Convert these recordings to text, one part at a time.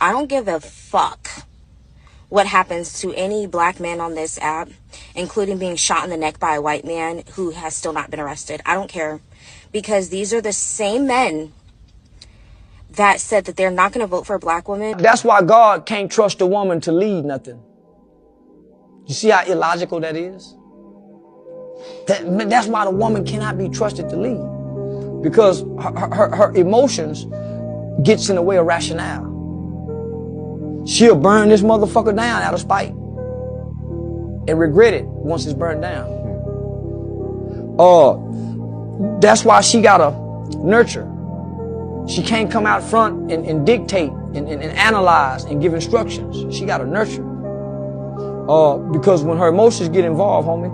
I don't give a fuck what happens to any black man on this app, including being shot in the neck by a white man who has still not been arrested. I don't care, because these are the same men that said that they're not going to vote for a black woman. That's why God can't trust a woman to lead nothing. You see how illogical that is? That's why the woman cannot be trusted to lead, because her emotions gets in the way of rationale. She'll burn this motherfucker down out of spite and regret it once it's burned down. That's why she gotta nurture. She can't come out front and dictate and analyze and give instructions. She gotta nurture. Because when her emotions get involved, homie,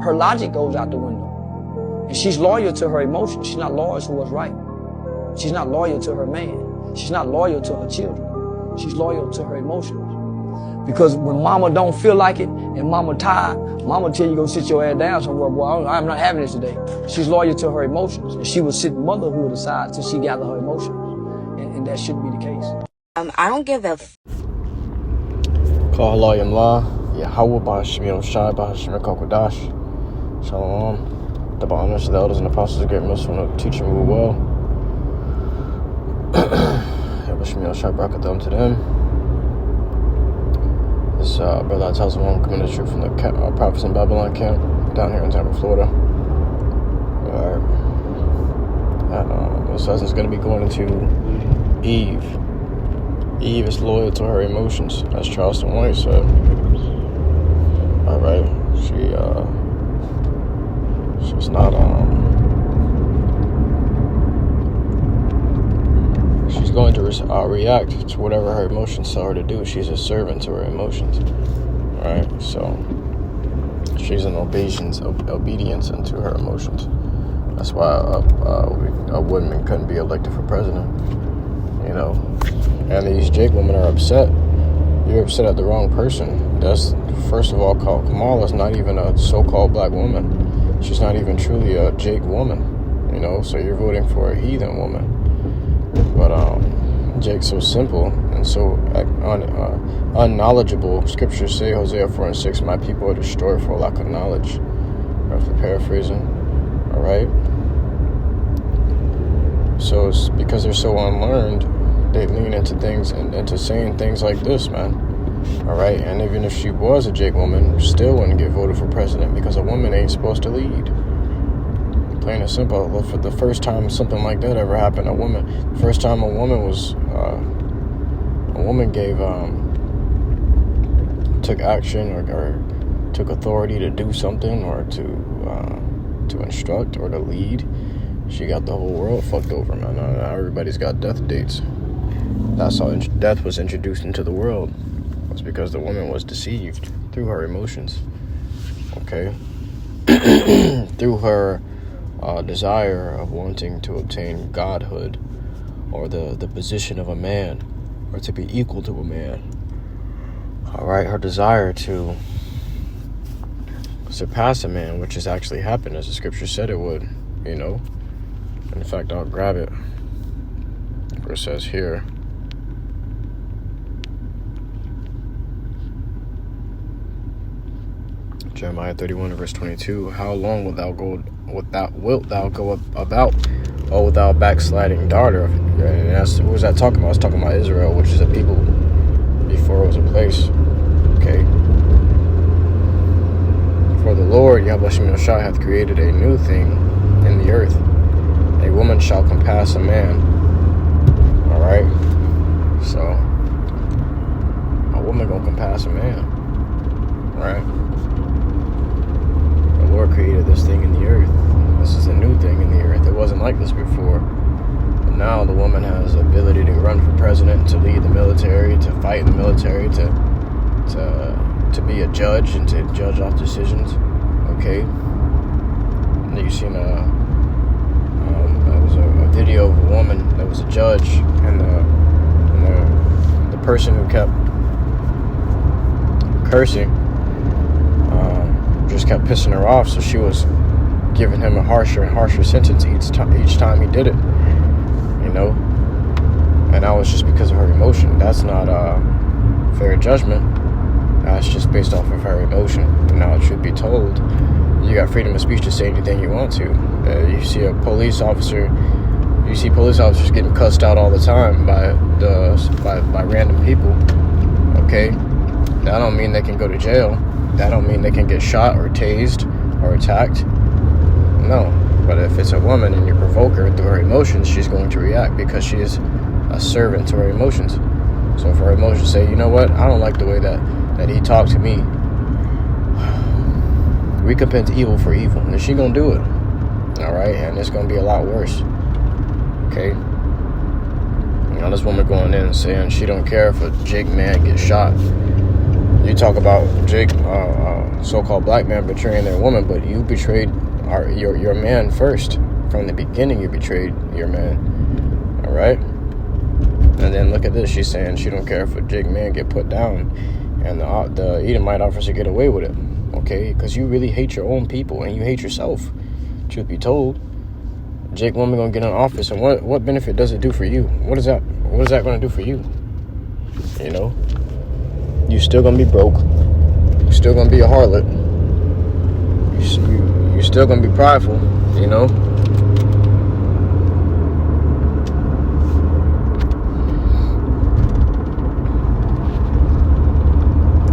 her logic goes out the window. And she's loyal to her emotions. She's not loyal to what's right. She's not loyal to her man. She's not loyal to her children. She's loyal to her emotions. Because when mama don't feel like it and mama tired, mama tell you go sit your ass down somewhere, boy, I'm not having this today. She's loyal to her emotions. And she will sit motherhood aside till she gather her emotions. And that shouldn't be the case. I don't give a YAHAWAH, BAHASHAM, BAHASHAM, Shalom. The honors of the elders and apostles, great most from the teaching rule well. Brought it down to them. This brother I tells him I'm coming to shoot from the prophets in Babylon camp down here in Tampa, Florida. And this lesson's going to be going into Eve. Eve is loyal to her emotions, as Charleston White said. Alright, she's not she's going to react to whatever her emotions tell her to do. She's a servant to her emotions, right? So she's in obedience unto her emotions. That's why a woman couldn't be elected for president, you know. And these Jake women are upset. You're upset at the wrong person. That's, first of all, Kamala's not even a so-called black woman. She's not even truly a Jake woman, you know. So you're voting for a heathen woman. But Jake's so simple and so unknowledgeable. Scriptures say, Hosea 4:6, my people are destroyed for lack of knowledge. Roughly paraphrasing. Alright? So it's because they're so unlearned, they lean into things and into saying things like this, man. Alright? And even if she was a Jake woman, still wouldn't get voted for president, because a woman ain't supposed to lead. Plain and simple. For the first time something like that ever happened, the first time a woman took action or took authority to do something or to instruct or to lead, she got the whole world fucked over, man. Now everybody's got death dates. That's how death was introduced into the world. It's because the woman was deceived through her emotions. Okay? Through her desire of wanting to obtain godhood or the position of a man or to be equal to a man. Alright, her desire to surpass a man, which has actually happened as the scripture said it would, you know. In fact, I'll grab it where it says here. Jeremiah 31 verse 22. How long wilt thou go about, O thou backsliding daughter? And that's, what was that talking about? I was talking about Israel, which is a people before it was a place. Okay. For the Lord, YAHAWASHI, hath created a new thing in the earth. A woman shall compass a man. Alright? So, a woman gonna compass a man. Right? The Lord created this thing in the earth. This is a new thing in the earth. It wasn't like this before. But now the woman has the ability to run for president, to lead the military, to fight in the military, to be a judge and to judge off decisions. Okay? And you've seen there was a video of a woman that was a judge, and the person who kept cursing just kept pissing her off, so she was giving him a harsher and harsher sentence each time he did it, you know. and that was just because of her emotion. That's not fair judgment. That's just based off of her emotion. Now, truth be told, you got freedom of speech to say anything you want to. You see a police officer, you see police officers getting cussed out all the time by random people. Okay, that don't mean they can go to jail. That don't mean they can get shot or tased or attacked. No, but if it's a woman and you provoke her through her emotions, she's going to react because she is a servant to her emotions. So if her emotions say, you know what, I don't like the way that he talked to me, recompense evil for evil, then she gonna do it. All right, and it's gonna be a lot worse. Okay. Now this woman going in and saying she don't care if a Jake man gets shot. You talk about Jake, so-called black man betraying their woman, but you betrayed your man first. From the beginning, you betrayed your man. All right. And then look at this. She's saying she don't care if a Jake man get put down, and the Edomite offers to get away with it. Okay, because you really hate your own people and you hate yourself. Truth be told, Jake woman gonna get in office, and what benefit does it do for you? What is that gonna do for you? You know, you still gonna be broke. You still gonna be a harlot. You still gonna be prideful. You know.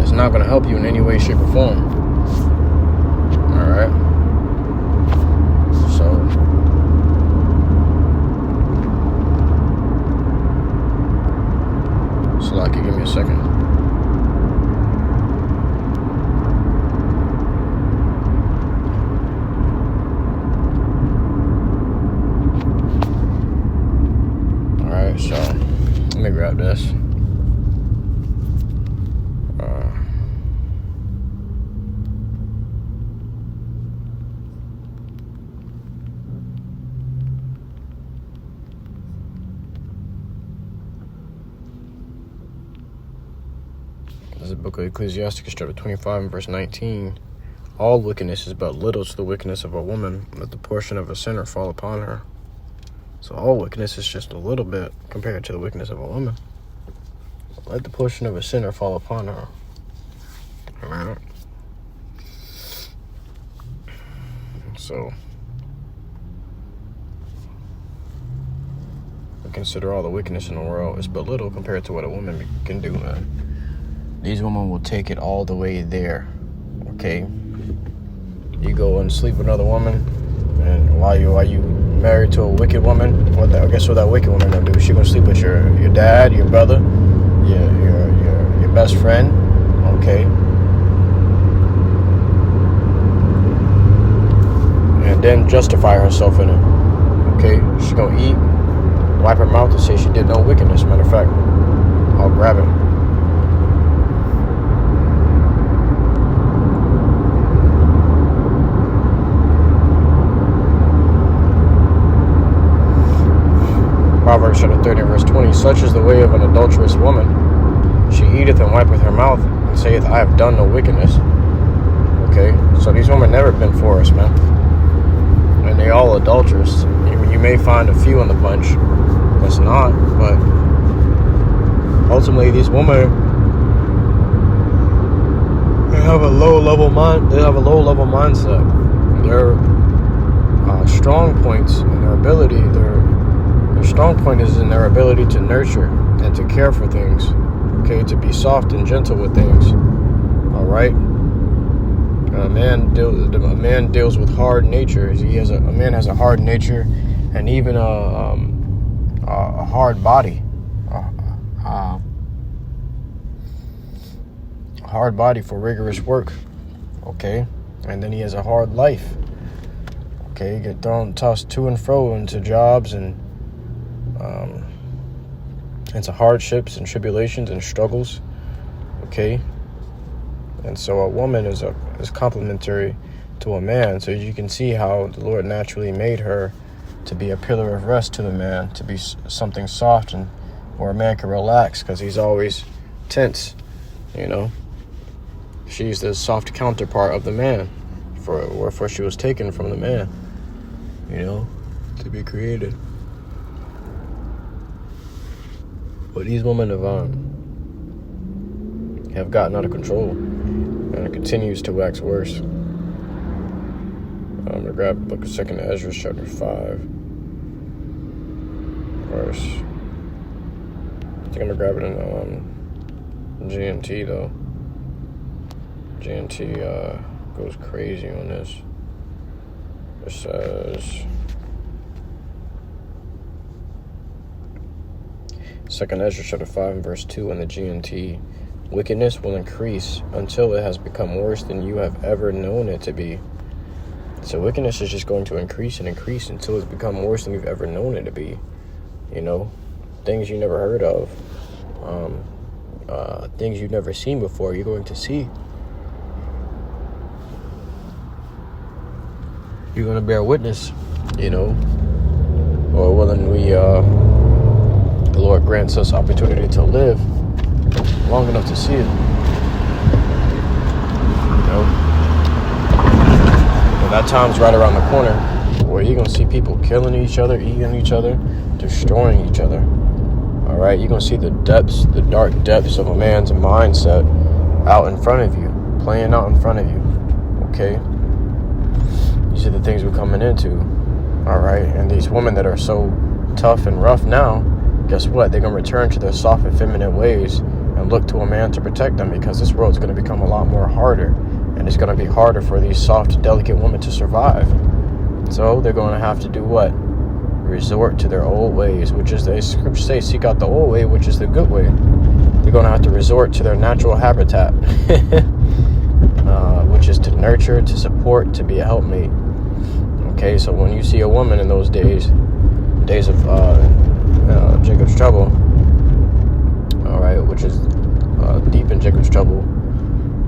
It's not gonna help you in any way, shape, or form. Alright. So like, give me a second. Alright, so let me grab this. This is the book of Ecclesiastes, chapter 25 and verse 19. All wickedness is but little to the wickedness of a woman. Let the portion of a sinner fall upon her. So all wickedness is just a little bit compared to the wickedness of a woman. Let the portion of a sinner fall upon her. All right. So we consider all the wickedness in the world is but little compared to what a woman can do, man. These women will take it all the way there. Okay, you go and sleep with another woman, and while you married to a wicked woman, guess what that wicked woman gonna do? She gonna sleep with your dad, your brother, your best friend. Okay, and then justify herself in it. Okay, she gonna eat, wipe her mouth, and say she did no wickedness. Matter of fact, I'll grab it. Proverbs chapter 30 verse 20. Such is the way of an adulterous woman. She eateth and wipeth her mouth, and saith, I have done no wickedness. Okay, so these women never been for us, man. And they all adulterous. You may find a few in the bunch that's not, but ultimately these women, they have a low level mindset. Their strong points in their ability, their strong point is in their ability to nurture and to care for things. Okay, to be soft and gentle with things. All right. A man deals with hard nature. A man has a hard nature, and even a hard body. A hard body for rigorous work. Okay, and then he has a hard life. Okay, you get tossed to and fro into jobs and into hardships and tribulations and struggles. Okay, and so a woman is complementary to a man. So you can see how the Lord naturally made her to be a pillar of rest to the man, to be something soft and where a man can relax, because he's always tense. You know, she's the soft counterpart of the man, wherefore she was taken from the man. You know, to be created. But these women have gotten out of control, and it continues to wax worse. I'm gonna grab book of 2nd Ezra chapter 5, verse. I think I'm gonna grab it in GNT though. GNT goes crazy on this. It says 2nd Ezra chapter 5 and verse 2 in the GNT. Wickedness will increase until it has become worse than you have ever known it to be. So wickedness is just going to increase and increase until it's become worse than you've ever known it to be. You know, things you never heard of, things you've never seen before, you're going to see. You're going to bear witness, you know, or when the Lord grants us opportunity to live long enough to see it, you know. And that time's right around the corner where you're going to see people killing each other, eating each other, destroying each other. All right, you're going to see the dark depths of a man's mindset out in front of you, playing out in front of you, okay? You see the things we're coming into, all right? And these women that are so tough and rough now, guess what? They're going to return to their soft and feminine ways and look to a man to protect them, because this world's going to become a lot more harder, and it's going to be harder for these soft, delicate women to survive. So they're going to have to do what? Resort to their old ways, which is, the scriptures say, seek out the old way, which is the good way. They're going to have to resort to their natural habitat, which is to nurture, to support, to be a helpmate. Okay, so when you see a woman in those days of Jacob's trouble, all right, which is deep in Jacob's trouble,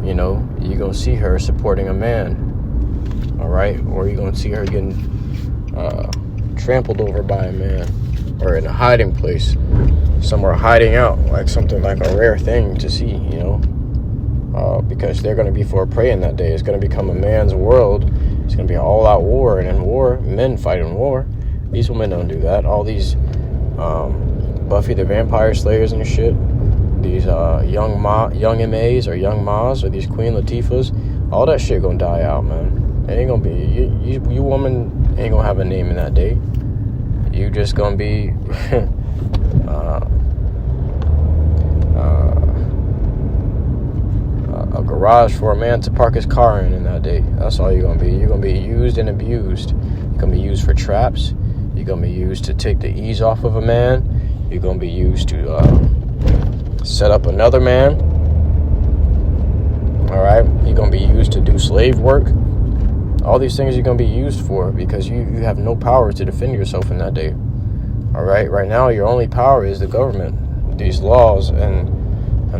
you know, you're going to see her supporting a man, all right, or you're going to see her getting trampled over by a man, or in a hiding place, somewhere hiding out, like something like a rare thing to see, you know, because they're going to be for a prey in that day. It's going to become a man's world. It's going to be an all-out war, and in war, men fight in war. These women don't do that. All these Buffy the Vampire Slayers and shit, these young MAs or young Mas or these Queen Latifahs, all that shit gonna die out, man. It ain't gonna be, you woman ain't gonna have a name in that day. You just gonna be a garage for a man to park his car in that day. That's all you're gonna be. You're gonna be used and abused. You're gonna be used for traps. You're gonna be used to take the ease off of a man. You're gonna be used to set up another man. All right, you're gonna be used to do slave work. All these things you're gonna be used for, because you have no power to defend yourself in that day. All right, right now your only power is the government. These laws and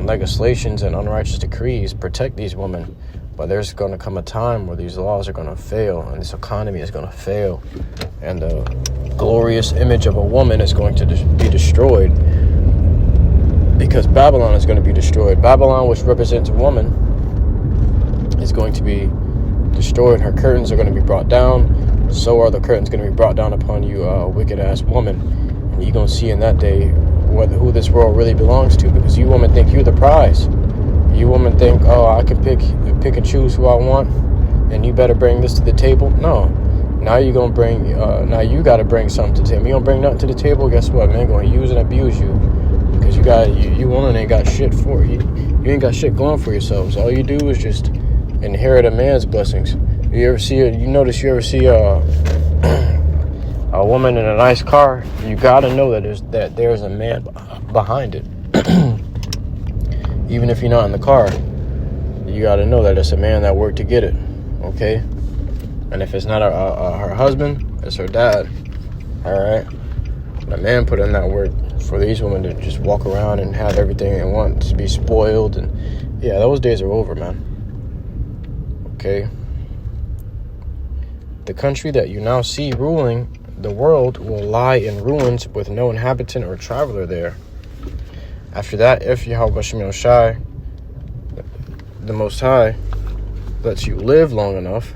legislations and unrighteous decrees protect these women, but there's going to come a time where these laws are going to fail, and this economy is going to fail, and the glorious image of a woman is going to be destroyed, because Babylon is going to be destroyed. Babylon, which represents a woman, is going to be destroyed. Her curtains are going to be brought down. So are the curtains going to be brought down upon you, wicked ass woman. And you're going to see in that day who this world really belongs to, because you women think you're the prize. You women think, oh, I can pick and choose who I want, and you better bring this to the table. No, now you're gonna bring. Now you gotta bring something to the table. You don't bring nothing to the table. Guess what, man? Gonna use and abuse you, because you women ain't got shit for you. You ain't got shit going for yourselves. All you do is just inherit a man's blessings. You ever see a woman in a nice car? You gotta know that there's a man behind it. Even if you're not in the car, you got to know that it's a man that worked to get it, okay? And if it's not her husband, it's her dad, all right? The man put in that work for these women to just walk around and have everything they want, to be spoiled. And yeah, those days are over, man, okay? The country that you now see ruling the world will lie in ruins with no inhabitant or traveler there. After that, if YAHAWASHI, the Most High, lets you live long enough,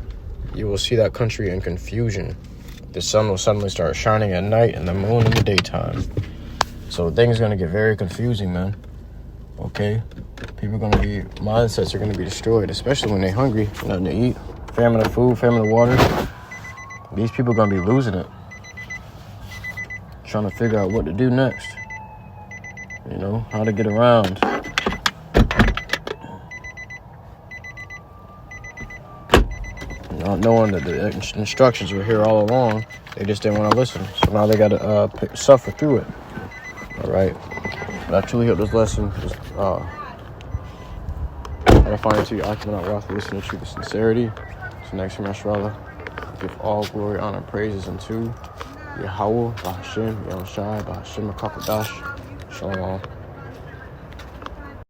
you will see that country in confusion. The sun will suddenly start shining at night and the moon in the daytime. So things are going to get very confusing, man. Okay? Mindsets are going to be destroyed, especially when they're hungry, nothing to eat, famine of food, famine of water. These people are going to be losing it. Trying to figure out what to do next. You know, how to get around. Not knowing that the instructions were here all along. They just didn't want to listen. So now they got to suffer through it. All right. But I truly hope this lesson is edifying to your occupant out listening to the sincerity. So next time, Nasrallah, give all glory, honor, and praises unto YAHAWAH, BAHASHAM, YAHAWASHI, BAHASHAM, Shalom.